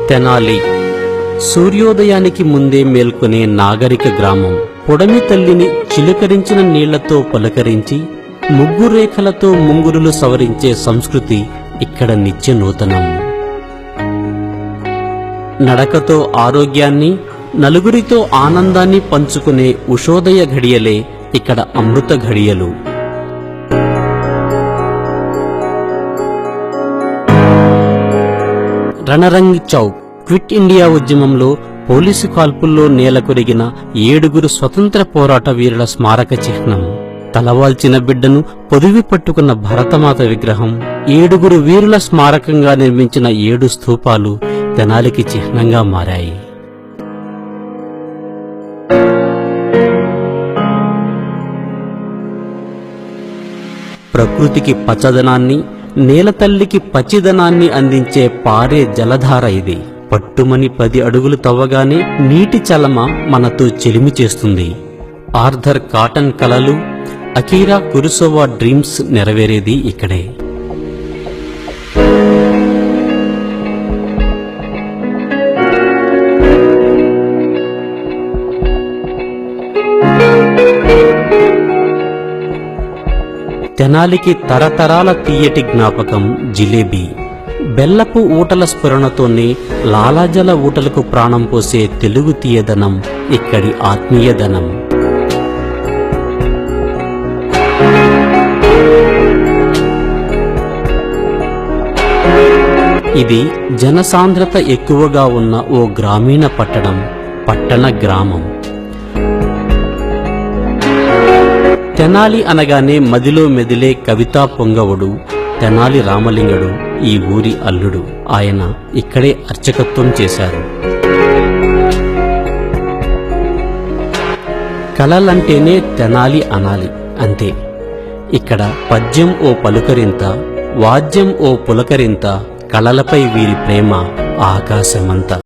తెనాలి సూర్యోదయానికి ముందే మేల్కొనే నాగరిక గ్రామం. పొడమి తల్లిని చిలుకరించిన నీళ్లతో పలకరించి ముగ్గు రేఖలతో ముంగురులు సవరించే సంస్కృతి ఇక్కడ నిత్య నూతనం. నడకతో ఆరోగ్యాన్ని, నలుగురితో ఆనందాన్ని పంచుకునే ఉషోదయ ఘడియలే ఇక్కడ అమృత ఘడియలు. రణరంగ్ చౌక్ క్విట్ ఇండియా ఉద్యమంలో పోలీసు కాల్పుల్లో నేలకొరిగిన 7 స్వతంత్ర పోరాట వీరుల స్మారక చిహ్నం. తలవాల్చిన బిడ్డను పొదివి పట్టుకున్న భరతమాత విగ్రహం, 7 వీరుల స్మారకంగా నిర్మించిన 7 స్తూపాలు తెనాలికి చిహ్నంగా మారాయి. ప్రకృతికి పచ్చదనాన్ని, నేలతల్లికి పచ్చిదనాన్ని అందించే పారే జలధార ఇది. పట్టుమని 10 అడుగులు తవ్వగానే నీటి చలమ మనతో చెలిమి చేస్తుంది. ఆర్థర్ కాటన్ కలలు, అకీరా కురుసోవా డ్రీమ్స్ నెరవేరేది ఇక్కడే. తెనాలికి తరతరాల తీయటి జ్ఞాపకం జిలేబీ. బెల్లపు ఊటల స్ఫురణతోనే లాలాజల ఊటలకు ప్రాణం పోసే తెలుగు తీయదనం ఇక్కడి ఆత్మీయదనం. ఇది జనసాంద్రత ఎక్కువగా ఉన్న ఓ గ్రామీణ పట్టణ గ్రామం. తెనాలి అనగానే మదిలో మెదిలే కవితా పొంగవుడు తెనాలి రామలింగడు ఈ ఊరి అల్లుడు. ఆయన ఇక్కడే అర్చకత్వం చేశారు. కళలంటేనే తెనాలి అనాలి అంతే. ఇక్కడ పద్యం ఓ పలుకరింత, వాద్యం ఓ పులకరింత, కళలపై వీరి ప్రేమ ఆకాశమంత.